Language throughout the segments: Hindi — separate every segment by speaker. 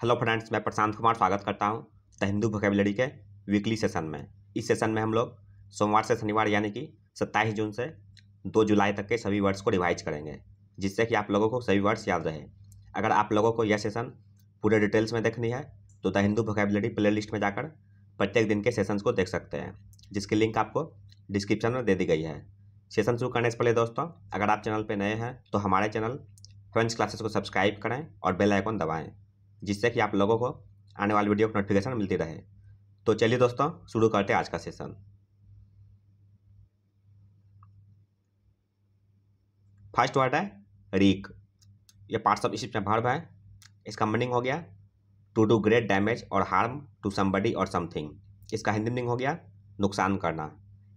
Speaker 1: हेलो फ्रेंड्स, मैं प्रशांत कुमार स्वागत करता हूं द हिंदू वोकेबलरी के वीकली सेशन में। इस सेशन में हम लोग सोमवार से शनिवार यानी कि 27 जून से 2 जुलाई तक के सभी वर्ड्स को रिवाइज करेंगे, जिससे कि आप लोगों को सभी वर्ड्स याद रहे। अगर आप लोगों को यह सेशन पूरे डिटेल्स में देखनी है तो the Hindu vocabulary play list में जाकर प्रत्येक दिन के सेशंस को देख सकते हैं, जिसकी लिंक आपको डिस्क्रिप्शन में दे दी गई है। सेशन शुरू करने से पहले दोस्तों, अगर आप चैनल पर नए हैं तो हमारे चैनल फ्रेंच क्लासेस को सब्सक्राइब करें और बेल आइकन दबाएं, जिससे कि आप लोगों को आने वाली वीडियो की नोटिफिकेशन मिलती रहे। तो चलिए दोस्तों, शुरू करते हैं आज का सेशन। फर्स्ट वर्ड है रीक। ये पार्ट्स ऑफ स्पीच में वर्ब है। इसका मीनिंग हो गया टू डू ग्रेट डैमेज और हार्म टू समबडी और समथिंग। इसका हिंदी मीनिंग हो गया नुकसान करना।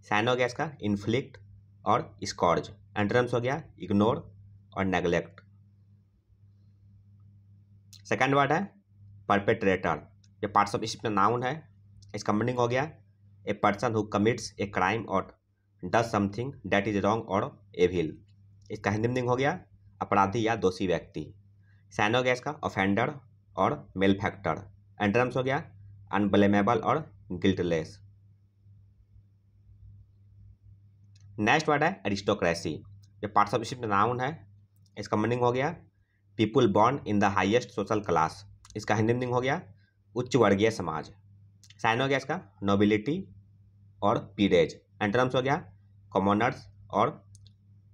Speaker 1: साइन हो गया इसका इन्फ्लिक्ट और स्कॉर्ज। एंटोनिम्स हो गया इग्नोर और नेग्लेक्ट। सेकंड वर्ड है परपेट्रेटर। ये पार्ट्स ऑफ स्पीच में नाउन है। इसका मीनिंग हो गया a person who commits a crime और does something that is wrong और एविल। इसका हिंदी मीनिंग हो गया अपराधी या दोषी व्यक्ति। साइन हो गया इसका ऑफेंडर और मेलफैक्टर। एंटोनिम्स हो गया अनब्लेमेबल और गिल्टलेस। नेक्स्ट वर्ड है एरिस्टोक्रेसी। ये पार्ट्स ऑफ स्पीच में नाउन है। इसका मीनिंग हो गया people born in the highest social class. इसका हिंदी मीनिंग हो गया उच्च वर्गीय समाज। साइन हो गया इसका नोबिलिटी और पीरेज। एंटोनिम्स हो गया कॉमनर्स और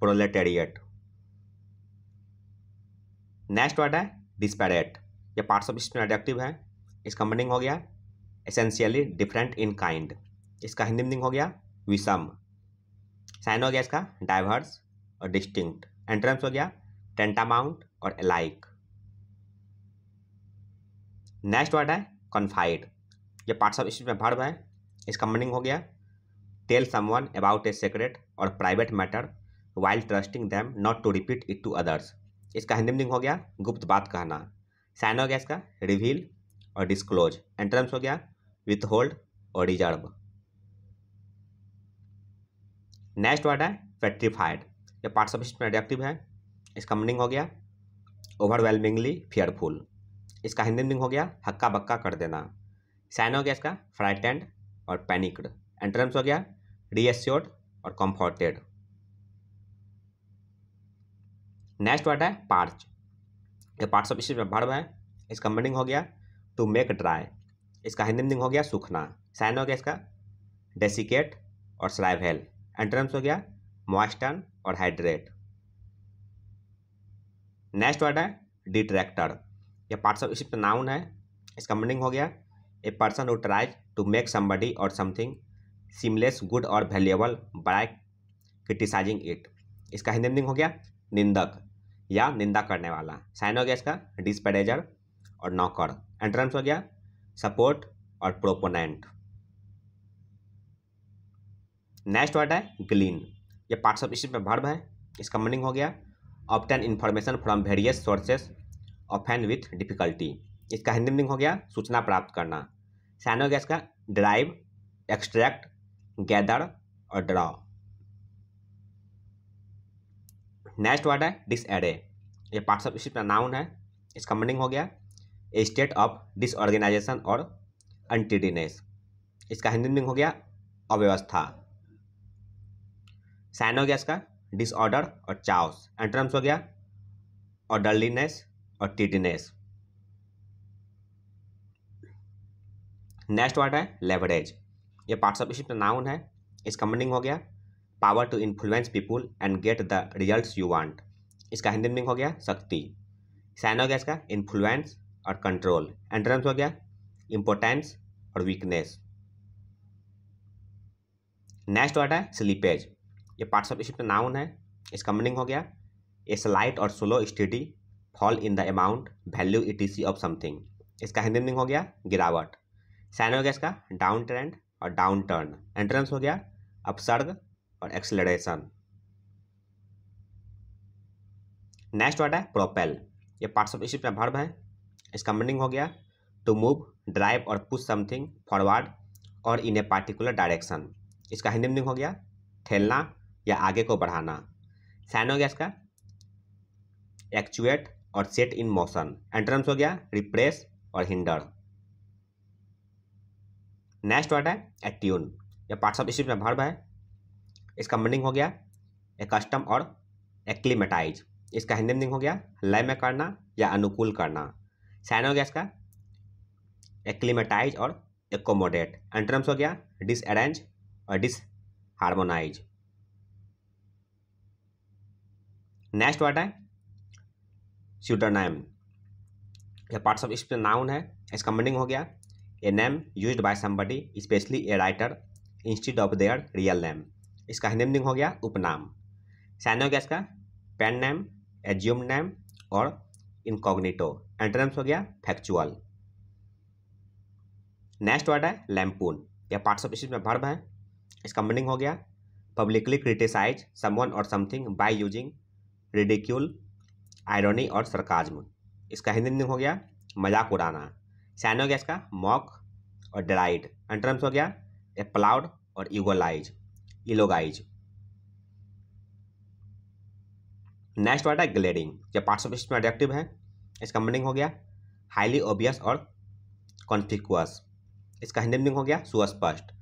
Speaker 1: प्रोलेटेरिएट। नेक्स्ट वर्ड है डिस्पैरेट। ये पार्ट्स ऑफ स्पीच में एडजेक्टिव है। इसका मीनिंग हो गया एसेंशियली डिफरेंट इन काइंड। इसका हिंदी मीनिंग हो गया विषम। साइन हो गया इसका डाइवर्स और डिस्टिंक्ट। एंटोनिम्स हो गया टेंटामाउंट और अलाइक। नेक्स्ट वर्ड है कॉन्फाइड। ये पार्ट्स ऑफ स्पीच में वर्ब है। इसका मीनिंग हो गया tell someone about a secret और private matter while trusting them not to repeat it to others. इसका हिंदी मीनिंग हो गया गुप्त बात कहना। साइन हो गया इसका रिवील और डिस्क्लोज। एंटोनिम्स हो गया विथहोल्ड और रिजर्व। नेक्स्ट वर्ड है पेट्रीफाइड। ये पार्ट्स ऑफ स्पीच में एडजेक्टिव है। इसका मीनिंग हो गया ओवरवेलमिंगली फियरफुल। इसका हिंदी मीनिंग हो गया हक्का बक्का कर देना। साइन हो गया इसका फ्राइटेंड और पैनिक्ड। एंटोनिम्स हो गया रीएश्योर्ड और कंफर्टेड। नेक्स्ट वर्ड है पार्च। ये पार्ट्स ऑफ स्पीच में वर्ब है। इसका मीनिंग हो गया टू मेक ड्राई। इसका हिंदी मीनिंग हो गया सूखना। साइन हो गया इसका डेसिकेट और स्राइवेल। एंटोनिम्स हो गया मॉइस्टन और हाइड्रेट। नेक्स्ट वर्ड है डिट्रैक्टर। ये पार्ट्स ऑफ स्पीच में नाउन है। इसका मीनिंग हो गया a person who tries to make somebody और समथिंग सीमलेस गुड और वैल्यूएबल बाय क्रिटिसाइजिंग इट। इसका हिंदी मीनिंग हो गया निंदक या निंदा करने वाला। साइन हो गया इसका डिस्पैरेजर और नॉकर। एंटोनिम्स हो गया सपोर्ट और प्रोपोनेंट। नेक्स्ट वर्ड है ग्लीन। ये पार्ट्स ऑफ स्पीच में वर्ब है। इसका मीनिंग हो गया obtain information from various sources often with difficulty. इसका हिंदी मीनिंग हो गया सूचना प्राप्त करना। साइन हो गया इसका ड्राइव, एक्सट्रैक्ट, गैदर और ड्रॉ। नेक्स्ट वर्ड है डिसएरे। ये पार्ट्स ऑफ स्पीच में नाउन है। इसका मीनिंग हो गया ए स्टेट ऑफ डिसऑर्गेनाइजेशन और अनटीडीनेस। इसका हिंदी मीनिंग हो गया अव्यवस्था। साइन हो गया इसका डिसऑर्डर और चाओस। एंटोनिम्स हो गया ऑर्डरलीनेस और टीडीनेस। नेक्स्ट वर्ड है लेवरेज। ये पार्ट्स ऑफ स्पीच में नाउन है। इसका मीनिंग हो गया power to influence people and get the results you want. इसका हिंदी मीनिंग हो गया शक्ति। साइन हो गया इसका इन्फ्लुएंस और कंट्रोल। एंटोनिम्स हो गया इम्पोर्टेंस और वीकनेस। नेक्स्ट वर्ड है स्लीपेज। ये पार्ट्स ऑफ स्पीच में नाउन है। इसका मीनिंग हो गया ए स्लाइट और slow study fall in the amount value etc. of something. इसका हिंदी मीनिंग हो गया गिरावट। साइन हो गया इसका डाउन ट्रेंड और डाउन टर्न। एंट्रेंस हो गया अपसर्ग और एक्सेलरेशन। नेक्स्ट वर्ड है प्रोपेल। ये पार्ट्स ऑफ स्पीच में वर्ब है। इसका मीनिंग हो गया टू मूव, ड्राइव और पुश समथिंग फॉरवर्ड और इन ए पार्टिकुलर डायरेक्शन। इसका हिंदी मीनिंग हो गया ठेलना या आगे को बढ़ाना। साइन हो गया इसका एक्चुएट और सेट इन मोशन। एंटोनिम्स हो गया रिप्रेस और हिंडर। नेक्स्ट वर्ड है एट्यून। यह पार्ट्स ऑफ स्पीच में वर्ब है। इसका मीनिंग हो गया ए कस्टम और एक्लीमेटाइज। इसका हिंदी मीनिंग हो गया लय में करना या अनुकूल करना। साइन हो गया इसका एक्लीमेटाइज और एकोमोडेट। एंटरम्स हो गया डिसअरेंज और डिसहार्मोनाइज। नेक्स्ट वर्ड है स्यूडोनाइम। यह पार्ट्स ऑफ स्पीच नाउन है। इसका मीनिंग हो गया a name used by somebody especially a writer instead of their real name. इसका हिंदी मीनिंग हो गया उपनाम। साइन हो गया इसका पेन नेम, एज्यूम नेम और इनकॉग्निटो। एंटरम्स हो गया फैक्चुअल। नेक्स्ट वर्ड है लैम्पून। यह पार्ट्स ऑफ स्पीच में वर्ब है। इसका मीनिंग हो गया पब्लिकली क्रिटिसाइज समवन और something by using ridicule, irony और सरकाज्म। इसका हिंदी मीनिंग हो गया मजाक उड़ाना। साइन हो गया इसका मॉक और डेराइड। एंटरम्स हो गया एप्लाउड और ईगोलाइज, इलोगाइज। नेक्स्ट वर्ड है ग्लेडिंग। यह पार्ट्स ऑफ स्पीच में एडजेक्टिव है। इसका मीनिंग हो गया हाईली ऑब्वियस और कॉन्स्पिकुअस। इसका हिंदी मीनिंग हो गया सुस्पष्ट।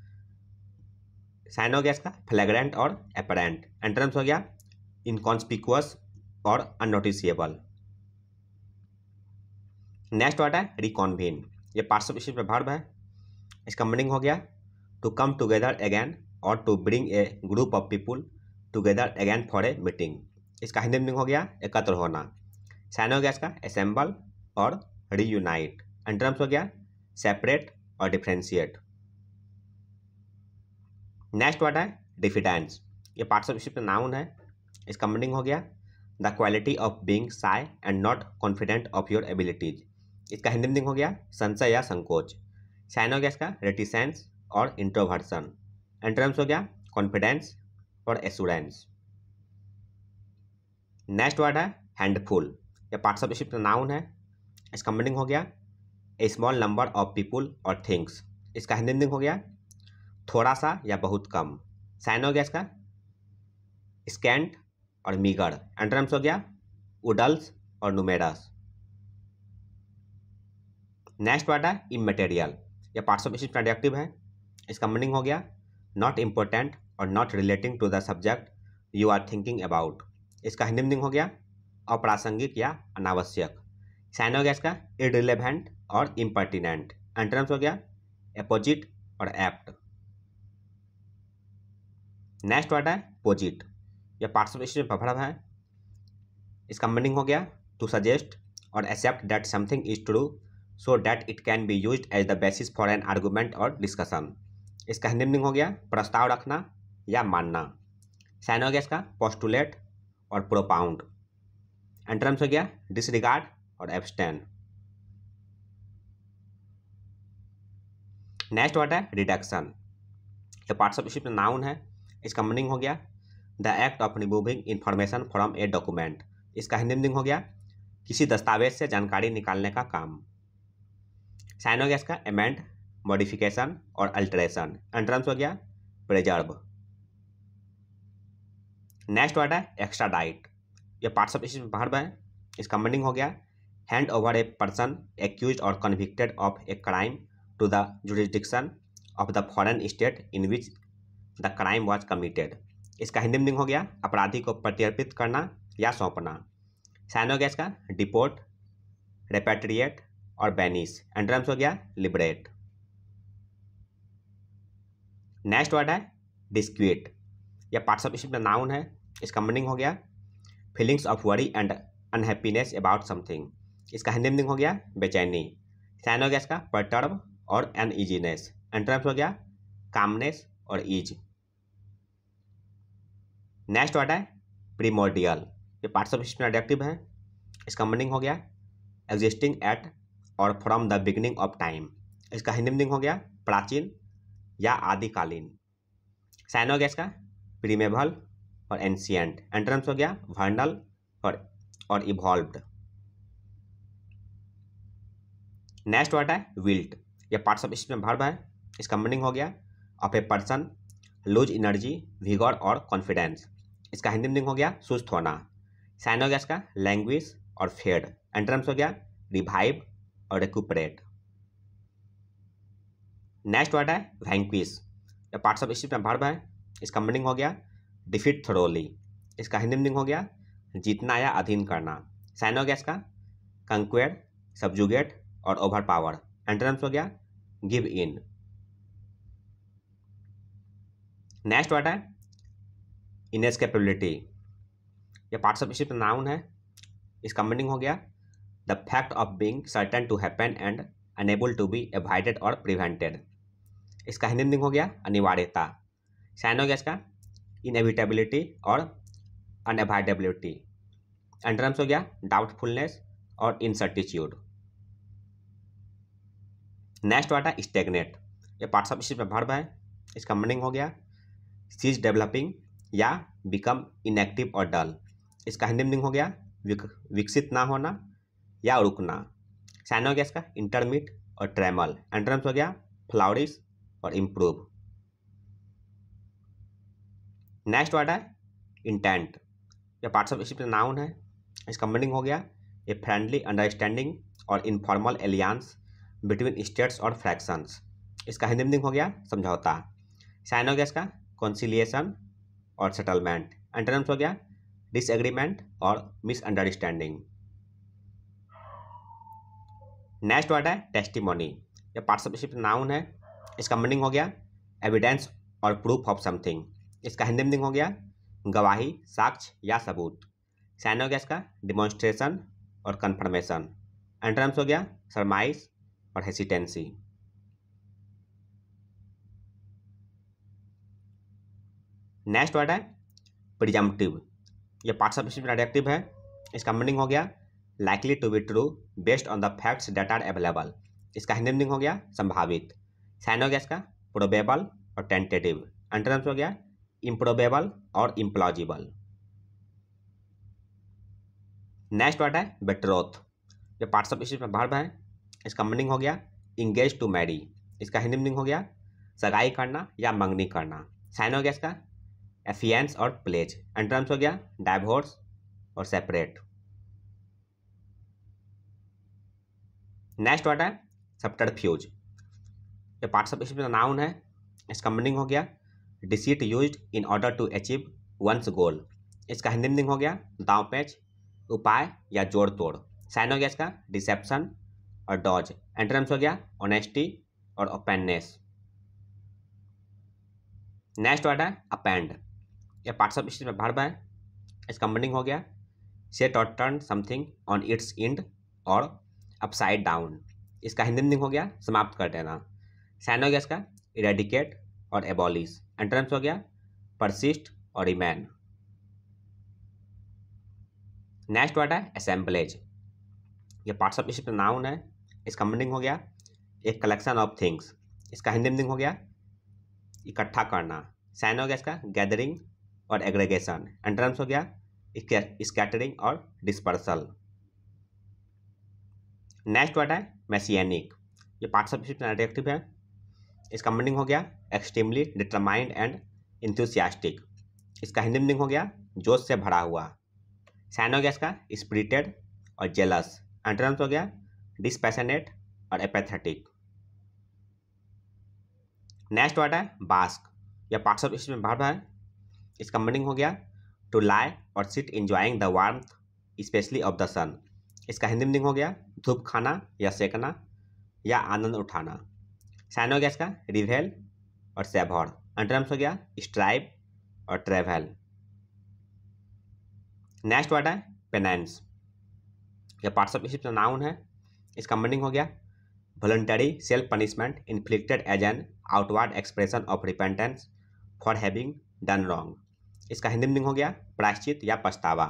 Speaker 1: साइन हो गया इसका फ्लैग्रेंट और एपरेंट। एंटरम्स हो गया इनकॉन्स्पिकुअस और अननोटिसेबल। नेक्स्ट वर्ड है रिकॉन्वीन। ये पार्ट्स ऑफ स्पीच में वर्ब है। इसका मीनिंग हो गया टू कम टुगेदर अगेन और to bring a group of people together again for a meeting. इसका हिंदी मीनिंग हो गया एकत्र होना। साइन हो गया इसका असेंबल और रीयूनाइट। एंटरम्स हो गया सेपरेट और डिफ्रेंशिएट। नेक्स्ट वर्ड है डिफिडेंस। ये पार्ट्स ऑफ स्पीच में नाउन है। इसका मीनिंग हो गया the quality of being shy and not confident of your abilities. इसका हिंदी मीनिंग हो गया संशय या संकोच। साइन हो गया इसका रेटिसेंस और इंट्रोवर्सन। एंटरम्स हो गया कॉन्फिडेंस और एश्योरेंस। नेक्स्ट वर्ड है हैंडफुल। यह पार्ट्स ऑफ स्पीच में नाउन है। इसका मीनिंग हो गया ए स्मॉल नंबर ऑफ पीपुल और थिंग्स। इसका हिंदी मीनिंग हो गया थोड़ा सा या बहुत कम। साइन हो गया इसका स्कैंट और मीगर। एंटरम्स हो गया उडल्स और नुमेरस। नेक्स्ट वर्ड है इमटेरियल। यह पार्ट्स ऑफ स्पीच में एडजेक्टिव है। इसका मीनिंग हो गया नॉट इम्पोर्टेंट और not relating to the subject you are thinking about. इसका हिंदी मीनिंग हो गया अप्रासंगिक या अनावश्यक। साइन हो गया इसका इररिलेवेंट और इम्पर्टिनेंट। एंटरम्स हो गया एपोजिट और एप्ट। नेक्स्ट वर्ड है पोजिट। यह पार्ट्स ऑफ स्पीच में वर्ब है। इसका मीनिंग हो गया टू सजेस्ट और accept that something is true so that it can be used as the basis for an argument और डिस्कशन। इसका हिंदी मीनिंग हो गया प्रस्ताव रखना या मानना। साइन हो गया इसका पोस्टुलेट और प्रोपाउंड। एंटरम्स हो गया डिसरिगार्ड और एब्सटेन। नेक्स्ट वर्ड है रिडक्शन। ये पार्ट्स ऑफ स्पीच में नाउन है। इसका मीनिंग हो गया the act of removing information from a document. इसका हिंदी मीनिंग हो गया किसी दस्तावेज से जानकारी निकालने का काम। साइन हो गया इसका अमेंड, मॉडिफिकेशन और अल्टरेशन। एंटरम्स हो गया प्रिजर्व। नेक्स्ट वर्ड है एक्स्ट्राडाइट। ये पार्ट्स ऑफ स्पीच में वर्ब है। इसका मीनिंग हो गया hand over a person accused और convicted of a crime to the jurisdiction of the foreign state in which the crime was committed. इसका हिंदी मीनिंग हो गया अपराधी को प्रत्यर्पित करना या सौंपना। साइन हो गया इसका डिपोर्ट, रेपेट्रिएट और बैनिश। एंटरम्स हो गया लिबरेट। नेक्स्ट वर्ड है डिस्क्यूट। यह पार्ट्स ऑफ स्पीच में नाउन है। इसका मीनिंग हो गया feelings of worry and unhappiness about something. इसका हिंदी मीनिंग हो गया बेचैनी। साइन हो गया इसका परटर्ब और अनईजीनेस। एंटरम्स हो गया कामनेस और ईज। नेक्स्ट वर्ड है प्रीमोर्डियल। ये पार्ट्स ऑफ स्पीच में एडजेक्टिव है। इसका मीनिंग हो गया एग्जिस्टिंग एट और from the beginning of time. इसका हिंदी मीनिंग हो गया प्राचीन या आदिकालीन। साइन हो गया इसका प्रीमेबल और एंशियंट। एंटरम्स हो गया वर्नल और इवॉल्व्ड। नेक्स्ट वर्ड है विल्ट। यह पार्ट्स ऑफ स्पीच में वर्ब है। इसका मीनिंग हो गया of a person lose energy, vigour और कॉन्फिडेंस। इसका हिंदी मीनिंग हो गया सुस्त होना। साइन हो गया इसका लैंग्वेज और फेड। एंटरम्स हो गया रिवाइव और रिकूपरेट। नेक्स्ट वर्ड है वैंक्विश। या पार्ट्स ऑफ स्पीच में वर्ब है, इसका मीनिंग हो गया डिफीट थ्रोली। इसका हिंदी मीनिंग हो गया जीतना या अधीन करना। साइन हो गया इसका कंक्वेयर, सबजुगेट और ओवर पावर। एंटोनिम्स हो गया गिव इन। नेक्स्ट वर्ड है इनएस्केपेबिलिटी। ये पार्ट्स ऑफ स्पीच में नाउन है, इसका मीनिंग हो गया the fact of being certain to happen and unable to be avoided और प्रिवेंटेड। इसका हिंदी मीनिंग हो गया अनिवार्यता। साइन हो गया इसका इनएविटेबिलिटी और अनएवॉइडेबिलिटी। एंटोनिम्स हो गया डाउटफुलनेस और इनसर्टिट्यूड। नेक्स्ट वर्ड है स्टेगनेट। ये पार्ट्स ऑफ स्पीच में वर्ब है, इसका मीनिंग हो गया सीज डेवलपिंग या बिकम इनएक्टिव और डल। इसका हिंदी मीनिंग हो गया विकसित ना होना या रुकना। साइन हो गया इसका इंटरमीट और ट्रेमल। एंटोनिम्स हो गया फ्लाउरिश और इम्प्रूव। नेक्स्ट वर्ड है इंटेंट। यह पार्ट्स ऑफ स्पीच में नाउन है, इसका मीनिंग हो गया ए फ्रेंडली अंडरस्टैंडिंग और इनफॉर्मल एलियंस बिटवीन स्टेट्स और फ्रैक्शंस। इसका हिंदी मीनिंग हो गया समझौता। साइन हो गया इसका कॉन्सिलिएशन और सेटलमेंट। एंटोनिम्स हो गया डिसएग्रीमेंट और मिसअंडरस्टैंडिंग। नेक्स्ट वर्ड है टेस्टिमोनी। यह पार्ट्स ऑफ स्पीच नाउन है, इसका मीनिंग हो गया एविडेंस और प्रूफ ऑफ समथिंग। इसका हिंदी मीनिंग हो गया गवाही, साक्ष्य या सबूत। साइन हो गया इसका डिमॉन्स्ट्रेशन और कन्फर्मेशन। एंटोनिम्स हो गया सरमाइज और हेसिटेंसी। नेक्स्ट वर्ड है प्रिजम्पटिव। यह पार्ट्स ऑफ स्पीच एडजेक्टिव है, इसका मीनिंग हो गया likely to be true based on the facts that are available. इसका हिंदी मीनिंग हो गया संभावित। साइन हो गया इसका प्रोबेबल और टेंटेटिव। एंटोनिम्स हो गया इम्प्रोबेबल और इम्प्लॉजिबल। नेक्स्ट वर्ड है बेट्रोथ। यह पार्ट्स ऑफ स्पीच में वर्ब है, इसका मीनिंग हो गया इंगेज टू मैरी। इसका हिंदी मीनिंग हो गया सगाई करना या मंगनी करना। साइन हो गया इसका एफियंस और प्लेज। एंटोनिम्स हो गया डाइवोर्स और सेपरेट। नेक्स्ट वर्ड है सबटरफ्यूज। ये पार्ट्स ऑफ स्पीच में नाउन है, इसका मीनिंग हो गया deceit used in order to achieve one's goal. इसका हिंदी मीनिंग हो गया दांव पेच, उपाय या जोड़ तोड़। साइन हो गया इसका डिसेप्शन और डॉज। एंटोनिम्स हो गया ऑनेस्टी और ओपननेस। नेक्स्ट वर्ड है अपेंड। यह पार्ट्स ऑफ स्पीच में वर्ब है, इसका मीनिंग हो गया सेट और turn something on it's and और अपसाइड डाउन। इसका हिंदी मीनिंग हो गया समाप्त कर देना। साइन हो गया इसका इरेडिकेट और एबॉलिश। एंटोनिम्स हो गया परसिस्ट और रिमेन। नेक्स्ट वर्ड है असेंबलेज। यह पार्ट्स ऑफ स्पीच में नाउन है, इसका मीनिंग हो गया एक कलेक्शन ऑफ थिंग्स। इसका हिंदी मीनिंग हो गया इकट्ठा करना। साइन हो गया इसका गैदरिंग और एग्रीगेशन। एंटोनिम्स हो गया स्कैटरिंग और डिस्पर्सल। नेक्स्ट वर्ड है मैसियानिक। ये पार्ट्स ऑफ स्पीच में एडजेक्टिव है, इसका मीनिंग हो गया एक्सट्रीमली डिटरमाइंड एंड इंथुसियास्टिक। इसका हिंदी मीनिंग हो गया जोश से भरा हुआ। साइन हो गया इसका स्पिरिटेड और जेलस। एंटोनिम्स हो गया डिस्पैशनेट और एपैथेटिक। नेक्स्ट वर्ड है बास्क। यह पार्ट्स ऑफ स्पीच में वर्ब है, इसका मीनिंग हो गया टू लाई और sit enjoying the warmth especially of the sun. इसका हिंदी मीनिंग हो गया धूप खाना या सेकना या आनंद उठाना। साइन हो गया इसका रिवेल और सेभर। एंटोनिम्स हो गया स्ट्राइव और ट्रेवल। नेक्स्ट वर्ड है पेनेंस। यह पार्ट्स ऑफ स्पीच में नाउन है, इसका मीनिंग हो गया voluntary self punishment inflicted as an outward expression of repentance for having done wrong. इसका हिंदी मीनिंग हो गया प्रायश्चित या पछतावा।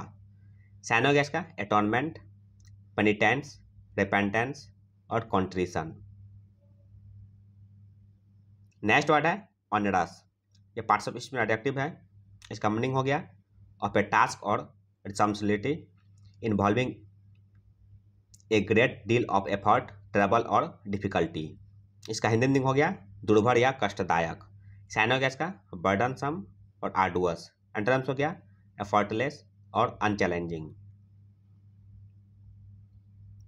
Speaker 1: साइन हो गया इसका एटोनमेंट, पेनिटेंस, रिपेंटेंस और कॉन्ट्रिशन। नेक्स्ट वर्ड है ऑनरस। ये पार्ट्स ऑफ स्पीच में एडजेक्टिव है, इसका मीनिंग हो गया ऑफ ए टास्क और responsibility involving a great deal of effort, trouble और डिफिकल्टी। इसका हिंदी मीनिंग हो गया दुर्भर या कष्टदायक। साइन हो गया इसका बर्डनसम और आर्डुअस। एंटोनिम्स हो गया एफर्टलेस और अनचैलेंजिंग।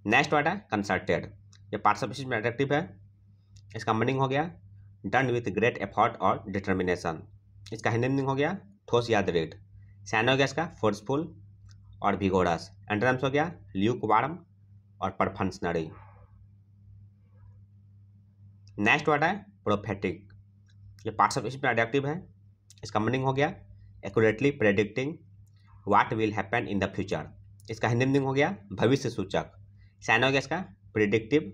Speaker 1: नेक्स्ट वर्ड है कंसर्टेड। ये पार्ट्स ऑफ स्पीच में एडजेक्टिव है। इसका मीनिंग हो गया डन विथ ग्रेट एफर्ट और डिटर्मिनेशन। इसका हिंदी मीनिंग हो गया ठोस या दृढ़। साइन हो गया इसका फोर्सफुल और विगोरस। एंटोनिम्स हो गया ल्यूक वार्म और परफंक्शनरी। नेक्स्ट वर्ड है प्रोफेटिक। ये पार्ट्स ऑफ स्पीच में एडजेक्टिव है। इसका मीनिंग हो गया accurately predicting what will happen in the future. इसका हिंदी मीनिंग हो गया भविष्य सूचक। साइन हो गया इसका प्रिडिक्टिव,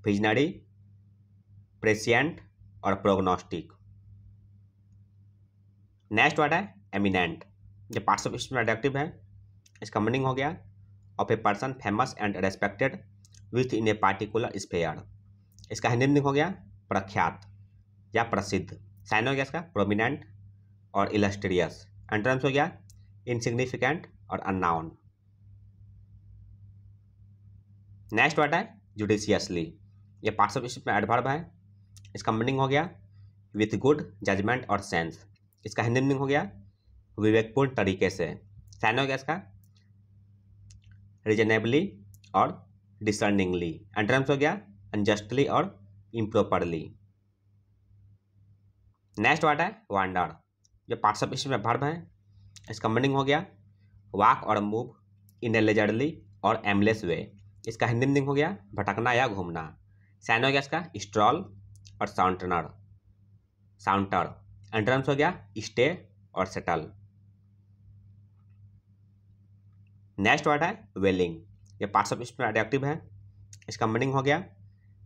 Speaker 1: विजनरी, प्रेसिएंट और प्रोग्नोस्टिक। नेक्स्ट वर्ड है एमिनेंट। ये पार्ट्स ऑफ स्पीच में एडजेक्टिव है। इसका मीनिंग हो गया of a person famous and respected with in a particular sphere. इसका हिंदी मीनिंग हो गया प्रख्यात या प्रसिद्ध। साइन हो गया इसका प्रोमिनेंट और इलस्ट्रियस। एंटोनिम्स हो गया इनसिग्निफिकेंट और अननाउन। नेक्स्ट वर्ड है जुडिशियसली। ये पार्ट्स ऑफ स्पीच में एडवर्ब है। इसका मीनिंग हो गया विथ गुड जजमेंट और सेंस। इसका हिंदी मीनिंग हो गया विवेकपूर्ण तरीके से। साइन हो गया इसका रीजनेबली और डिसर्निंगली। एंटोनिम्स हो गया अनजस्टली और इम्प्रॉपरली। नेक्स्ट वर्ड है वांडर। ये पार्ट्स ऑफ स्पीच में वर्ब है। इसका मीनिंग हो गया वॉक और मूव इन ए लेजरली और एमलेस वे। इसका हिंदी मीनिंग हो गया भटकना या घूमना। साइन हो गया इसका स्ट्रॉल और साउंटर। एंटोनिम्स हो गया स्टे और सेटल। नेक्स्ट वर्ड है वेलिंग। ये पार्ट्स ऑफ स्पीच में एडजेक्टिव है। इसका मीनिंग हो गया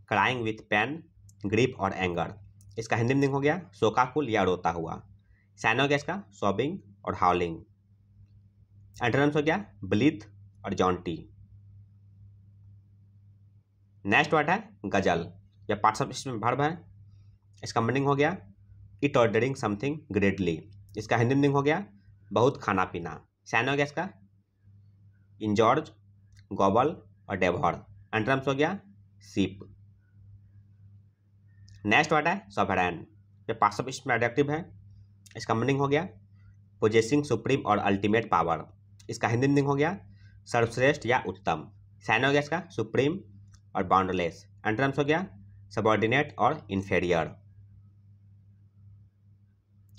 Speaker 1: क्राइंग विथ पेन, ग्रीफ और एंगर। इसका हिंदी मीनिंग हो गया शोकाकुल या रोता हुआ। साइन हो गया इसका सॉबिंग और हाउलिंग। एंटोनिम्स हो गया ब्लीथ और जॉन्टी। नेक्स्ट वर्ड है गजल। यह पार्ट्स ऑफ स्पीच में वर्ब है। इसका मीनिंग हो गया इट ऑर्डरिंग समथिंग ग्रेटली। इसका हिंदी मीनिंग हो गया बहुत खाना पीना। साइन हो गया इसका इंजॉर्ज, गॉबल और डेवॉर। एंटोनिम्स हो गया सीप। नेक्स्ट वर्ड है सॉवरेन। ये पार्ट्स ऑफ स्पीच में एडजेक्टिव है। इसका मीनिंग हो गया पोजेसिंग सुप्रीम और अल्टीमेट पावर। इसका हिंदी मीनिंग हो गया सर्वश्रेष्ठ या उत्तम। साइन हो गया इसका सुप्रीम और बाउंडरलेस। एंटोनिम्स हो गया सबऑर्डिनेट और इंफेरियर।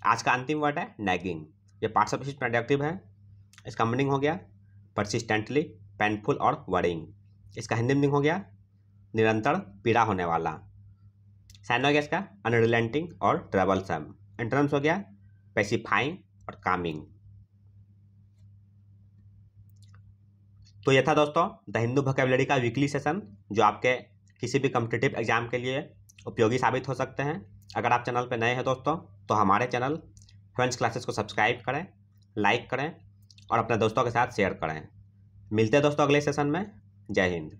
Speaker 1: आज का अंतिम वर्ड है नैगिंग। ये पार्ट्स ऑफ स्पीच में एडजेक्टिव है। इसका मीनिंग हो गया परसिस्टेंटली, पेनफुल और वरिंग। इसका हिंदी मीनिंग हो गया निरंतर पीड़ा होने वाला। साइन हो गया इसका अनरिलेंटिंग और ट्रबलसम। एंटोनिम्स हो गया पेसिफाइंग और कामिंग। तो यह था दोस्तों द हिंदू वोकैबुलरी का वीकली सेशन, जो आपके किसी भी कॉम्पिटिटिव एग्जाम के लिए उपयोगी साबित हो सकते हैं। अगर आप चैनल पर नए हैं दोस्तों तो हमारे चैनल फ्रेंड्स क्लासेस को सब्सक्राइब करें, लाइक करें और अपने दोस्तों के साथ शेयर करें। मिलते हैं दोस्तों अगले सेशन में। जय हिंद।